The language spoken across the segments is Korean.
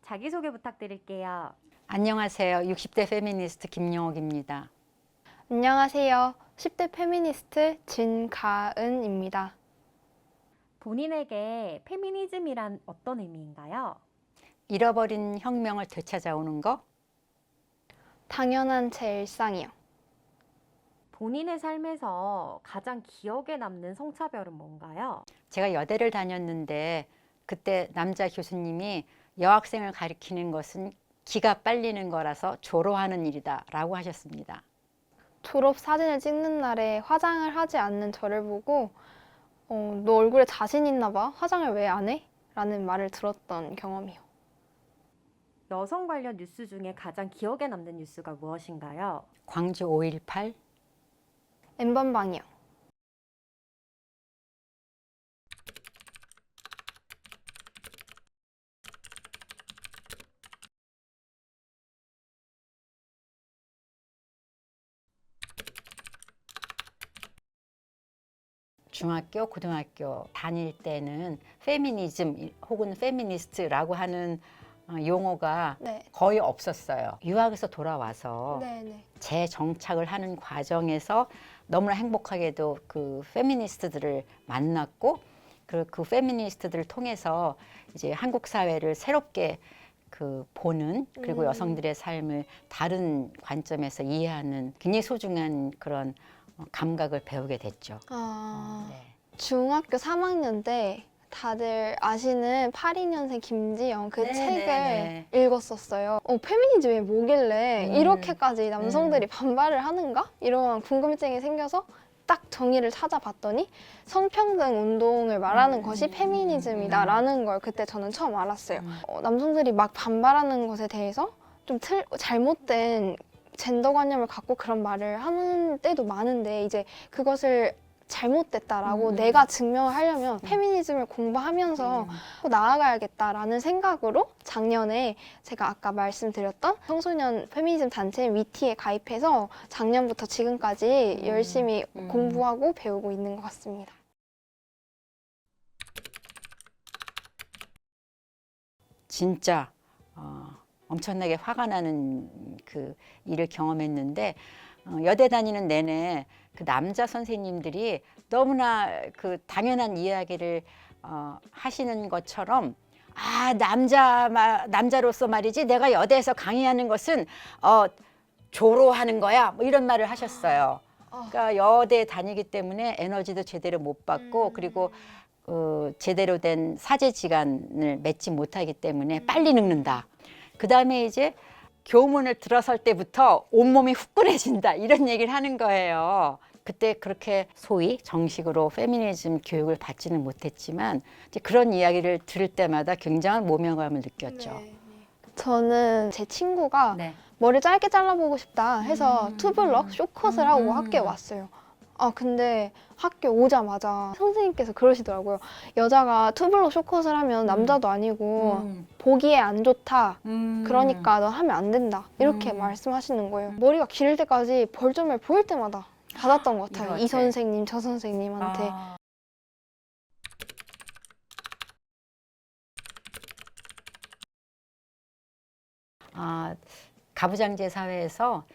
자기소개 부탁드릴게요. 안녕하세요. 60대 페미니스트 김영옥입니다. 안녕하세요. 10대 페미니스트 진가은입니다. 본인에게 페미니즘이란 어떤 의미인가요? 잃어버린 혁명을 되찾아오는 거? 당연한 제 일상이요. 본인의 삶에서 가장 기억에 남는 성차별은 뭔가요? 제가 여대를 다녔는데 그때 남자 교수님이 여학생을 가리키는 것은 기가 빨리는 거라서 조로하는 일이다 라고 하셨습니다. 졸업 사진을 찍는 날에 화장을 하지 않는 저를 보고 너 얼굴에 자신 있나 봐? 화장을 왜 안 해? 라는 말을 들었던 경험이요. 여성 관련 뉴스 중에 가장 기억에 남는 뉴스가 무엇인가요? 광주 5.18? N번방이요. 중학교, 고등학교 다닐 때는 페미니즘 혹은 페미니스트라고 하는 용어가 네. 거의 없었어요. 유학에서 돌아와서 네네. 재정착을 하는 과정에서 너무나 행복하게도 그 페미니스트들을 만났고 그 페미니스트들을 통해서 이제 한국 사회를 새롭게 보는 그리고 여성들의 삶을 다른 관점에서 이해하는 굉장히 소중한 그런 감각을 배우게 됐죠. 네. 중학교 3학년 때 다들 아시는 82년생 김지영 그 책을 읽었었어요. 페미니즘이 뭐길래 이렇게까지 남성들이 반발을 하는가? 이런 궁금증이 생겨서 딱 정의를 찾아봤더니 성평등 운동을 말하는 것이 페미니즘이다라는 걸 그때 저는 처음 알았어요. 남성들이 막 반발하는 것에 대해서 좀 잘못된 젠더관념을 갖고 그런 말을 하는 때도 많은데 이제 그것을 잘못됐다라고 내가 증명을 하려면 페미니즘을 공부하면서 나아가야겠다라는 생각으로 작년에 제가 아까 말씀드렸던 청소년 페미니즘 단체 위티에 가입해서 작년부터 지금까지 열심히 공부하고 배우고 있는 것 같습니다. 진짜 엄청나게 화가 나는 그 일을 경험했는데 여대 다니는 내내 그 남자 선생님들이 너무나 그 당연한 이야기를 하시는 것처럼 남자로서 말이지 내가 여대에서 강의하는 것은 조로하는 거야 뭐 이런 말을 하셨어요. 그러니까 여대 다니기 때문에 에너지도 제대로 못 받고 그리고 제대로 된 사제지간을 맺지 못하기 때문에 빨리 늙는다. 그 다음에 이제 교문을 들어설 때부터 온몸이 후끈해진다 이런 얘기를 하는 거예요. 그때 그렇게 소위 정식으로 페미니즘 교육을 받지는 못했지만 이제 그런 이야기를 들을 때마다 굉장한 모멸감을 느꼈죠. 저는 제 친구가 머리 짧게 잘라보고 싶다 해서 투블럭, 숏컷을 하고 학교에 왔어요. 근데 학교 오자마자 선생님께서 그러시더라고요. 여자가 투블럭 숏컷을 하면 남자도 아니고 보기에 안 좋다. 그러니까 너 하면 안 된다. 이렇게 말씀하시는 거예요. 머리가 기를 때까지 벌점을 보일 때마다 받았던 것 같아요. 이 선생님, 저 선생님한테. 가부장제 사회에서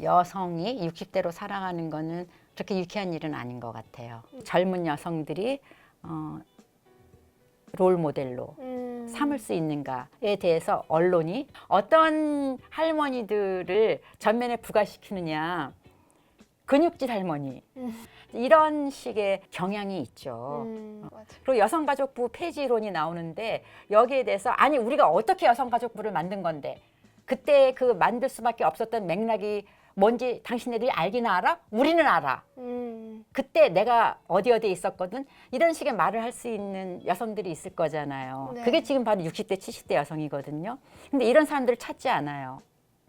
여성이 60대로 살아가는 거는 그렇게 유쾌한 일은 아닌 것 같아요. 젊은 여성들이 롤 모델로 삼을 수 있는가에 대해서 언론이 어떤 할머니들을 전면에 부각시키느냐. 근육질 할머니. 이런 식의 경향이 있죠. 그리고 여성가족부 폐지론이 나오는데 여기에 대해서 아니 우리가 어떻게 여성가족부를 만든 건데 그때 그 만들 수밖에 없었던 맥락이 뭔지 당신네들이 알기는 알아? 우리는 알아. 그때 내가 어디에 있었거든. 이런 식의 말을 할 수 있는 여성들이 있을 거잖아요. 그게 지금 바로 60대, 70대 여성이거든요. 근데 이런 사람들을 찾지 않아요.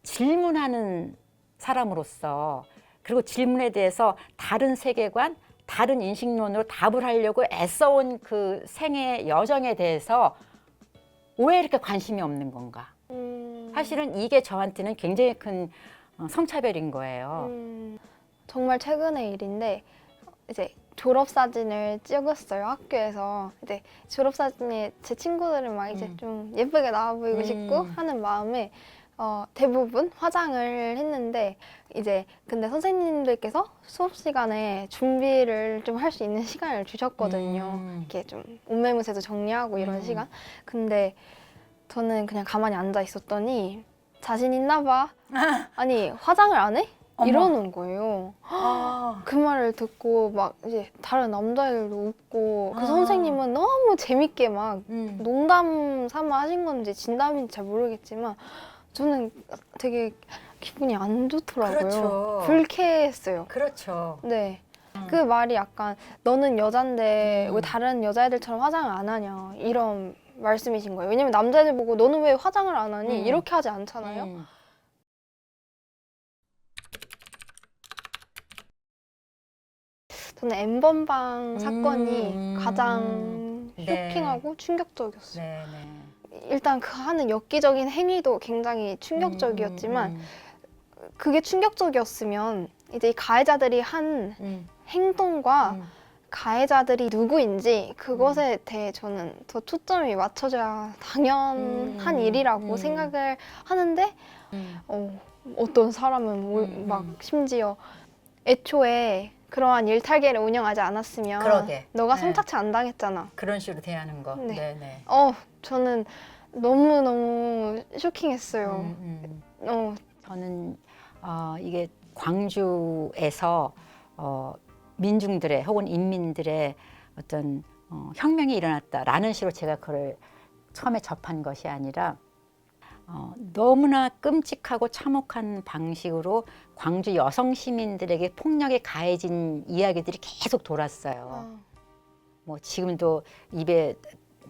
질문하는 사람으로서 그리고 질문에 대해서 다른 세계관, 다른 인식론으로 답을 하려고 애써온 그 생애 여정에 대해서 왜 이렇게 관심이 없는 건가? 사실은 이게 저한테는 굉장히 큰 성차별인 거예요. 정말 최근의 일인데 이제 졸업 사진을 찍었어요, 학교에서. 이제 졸업 사진에 제 친구들은 막 이제 좀 예쁘게 나와 보이고 싶고 하는 마음에 대부분 화장을 했는데, 이제 근데 선생님들께서 수업 시간에 준비를 좀 할 수 있는 시간을 주셨거든요. 이렇게 좀 옷매무새도 정리하고 이런 시간. 근데 저는 그냥 가만히 앉아 있었더니 자신 있나 봐. 아니, 화장을 안 해? 어머. 이러는 거예요. 아, 그 말을 듣고 막 이제 다른 남자애들도 웃고, 그 아. 선생님은 너무 재밌게 막 농담 삼아 하신 건지 진담인지 잘 모르겠지만 저는 되게 기분이 안 좋더라고요. 그렇죠. 불쾌했어요. 그렇죠. 네. 그 말이 약간 너는 여잔데 음. 왜 다른 여자애들처럼 화장을 안 하냐 이런 말씀이신 거예요. 왜냐면 남자애들 보고 너는 왜 화장을 안 하니? 이렇게 하지 않잖아요. 저는 N번방 사건이 가장 네. 쇼킹하고 충격적이었어요. 네, 네. 일단 그 하는 엽기적인 행위도 굉장히 충격적이었지만 그게 충격적이었으면 이제 이 가해자들이 한 행동과 가해자들이 누구인지 그것에 대해 저는 더 초점이 맞춰져야 당연한 일이라고 생각을 하는데 어떤 사람은 막 심지어 애초에 그러한 일탈계를 운영하지 않았으면 그러게. 너가 네. 성착취 안 당했잖아. 그런 식으로 대하는 거. 네. 네, 네. 저는 너무너무 쇼킹했어요. 저는 이게 광주에서 민중들의 혹은 인민들의 어떤 혁명이 일어났다라는 식으로 제가 그걸 처음에 접한 것이 아니라 너무나 끔찍하고 참혹한 방식으로 광주 여성 시민들에게 폭력이 가해진 이야기들이 계속 돌았어요. 뭐 지금도 입에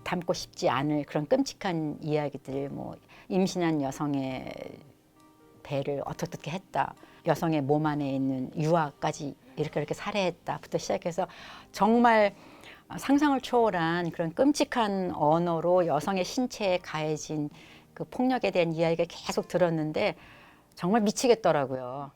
담고 싶지 않을 그런 끔찍한 이야기들, 뭐 임신한 여성의 배를 어떻게 했다, 여성의 몸 안에 있는 유아까지 이렇게 살해했다부터 시작해서 정말 상상을 초월한 그런 끔찍한 언어로 여성의 신체에 가해진 그 폭력에 대한 이야기가 계속 들었는데 정말 미치겠더라고요.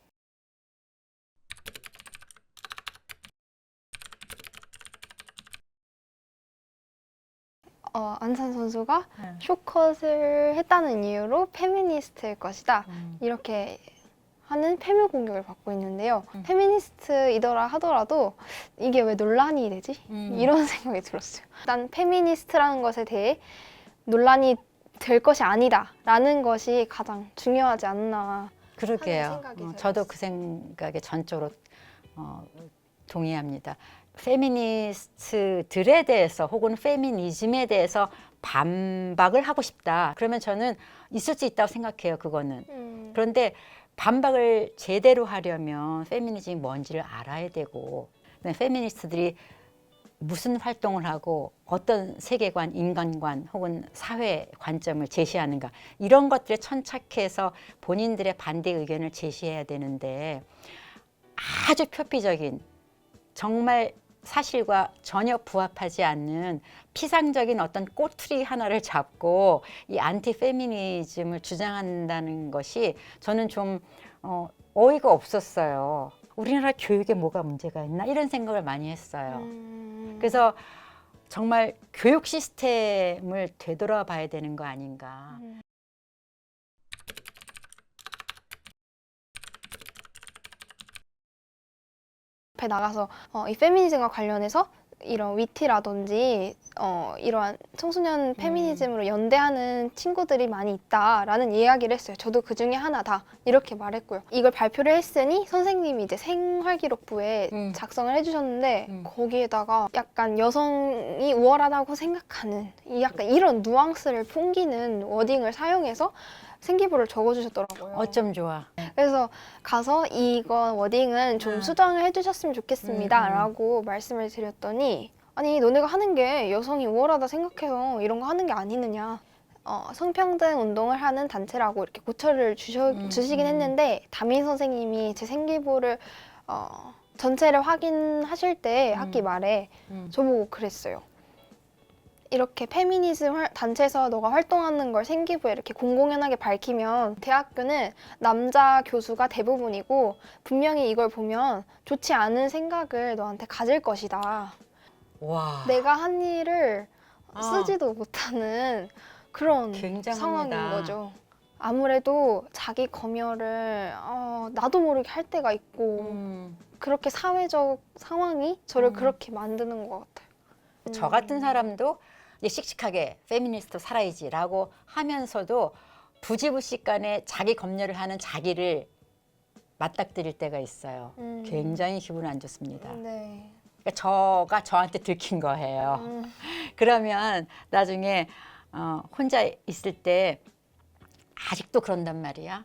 안산 선수가 쇼컷을 했다는 이유로 페미니스트일 것이다. 이렇게 하는 패물 공격을 받고 있는데요. 페미니스트이더라 하더라도 이게 왜 논란이 되지? 이런 생각이 들었어요. 일단 페미니스트라는 것에 대해 논란이 될 것이 아니다 라는 것이 가장 중요하지 않나. 그러게요. 생각이 들었어요. 저도 그 생각에 전적으로 동의합니다. 페미니스트들에 대해서 혹은 페미니즘에 대해서 반박을 하고 싶다. 그러면 저는 있을 수 있다고 생각해요. 그거는. 그런데 반박을 제대로 하려면 페미니즘이 뭔지를 알아야 되고, 페미니스트들이 무슨 활동을 하고 어떤 세계관, 인간관 혹은 사회 관점을 제시하는가, 이런 것들에 천착해서 본인들의 반대 의견을 제시해야 되는데, 아주 표피적인, 정말 사실과 전혀 부합하지 않는 피상적인 어떤 꼬투리 하나를 잡고 이 안티 페미니즘을 주장한다는 것이 저는 좀 어이가 없었어요. 우리나라 교육에 뭐가 문제가 있나 이런 생각을 많이 했어요. 그래서 정말 교육 시스템을 되돌아봐야 되는 거 아닌가. 앞에 나가서 이 페미니즘과 관련해서 이런 위티라든지 이러한 청소년 페미니즘으로 연대하는 친구들이 많이 있다라는 이야기를 했어요. 저도 그 중에 하나다 이렇게 말했고요. 이걸 발표를 했으니 선생님이 이제 생활기록부에 작성을 해주셨는데 거기에다가 약간 여성이 우월하다고 생각하는 약간 이런 뉘앙스를 풍기는 워딩을 사용해서 생기부를 적어주셨더라고요. 어쩜 좋아. 그래서 가서 이거 워딩은 좀 수정을 해주셨으면 좋겠습니다 라고 말씀을 드렸더니, 아니 너네가 하는 게 여성이 우월하다 생각해서 이런 거 하는 게 아니느냐, 성평등 운동을 하는 단체라고 이렇게 고쳐를 주시긴 했는데, 담임 선생님이 제 생기부를 전체를 확인하실 때 학기 말에 저보고 그랬어요. 이렇게 페미니즘 단체에서 너가 활동하는 걸 생기부에 이렇게 공공연하게 밝히면 대학교는 남자 교수가 대부분이고 분명히 이걸 보면 좋지 않은 생각을 너한테 가질 것이다. 와, 내가 한 일을 아. 쓰지도 못하는 그런 굉장합니다. 상황인 거죠. 아무래도 자기 검열을 나도 모르게 할 때가 있고 그렇게 사회적 상황이 저를 그렇게 만드는 것 같아요. 저 같은 사람도 이제 씩씩하게 페미니스트 살아야지라고 하면서도 부지불식간에 자기 검열을 하는 자기를 맞닥뜨릴 때가 있어요. 굉장히 기분 안 좋습니다. 네. 그러니까 저가 저한테 들킨 거예요. 그러면 나중에 혼자 있을 때 아직도 그런단 말이야.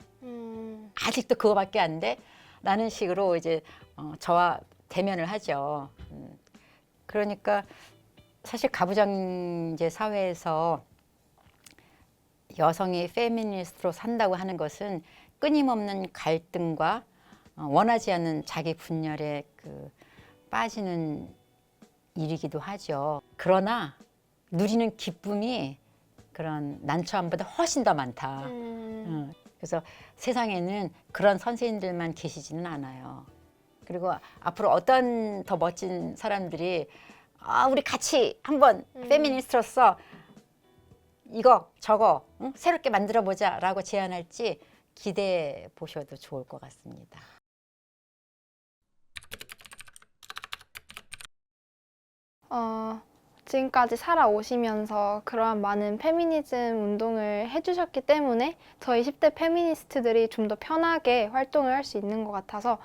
아직도 그거밖에 안 돼? 라는 식으로 이제 저와 대면을 하죠. 그러니까 사실 가부장제 사회에서 여성이 페미니스트로 산다고 하는 것은 끊임없는 갈등과 원하지 않는 자기 분열에 빠지는 일이기도 하죠. 그러나 누리는 기쁨이 그런 난처함보다 훨씬 더 많다. 그래서 세상에는 그런 선생님들만 계시지는 않아요. 그리고 앞으로 어떤 더 멋진 사람들이 우리 같이 한번 페미니스트로서 이거 저거 새롭게 만들어 보자라고 제안할지 기대해 보셔도 좋을 것 같습니다. 지금까지 살아오시면서 그러한 많은 페미니즘 운동을 해주셨기 때문에 저희 10대 페미니스트들이 좀 더 편하게 활동을 할 수 있는 것 같아서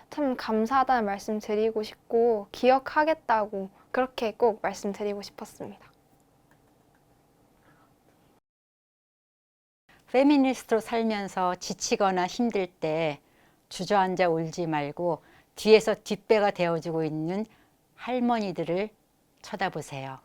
참 감사하다는 말씀 드리고 싶고 기억하겠다고 그렇게 꼭 말씀드리고 싶었습니다. 페미니스트로 살면서 지치거나 힘들 때 주저앉아 울지 말고 뒤에서 뒷배가 되어주고 있는 할머니들을 쳐다보세요.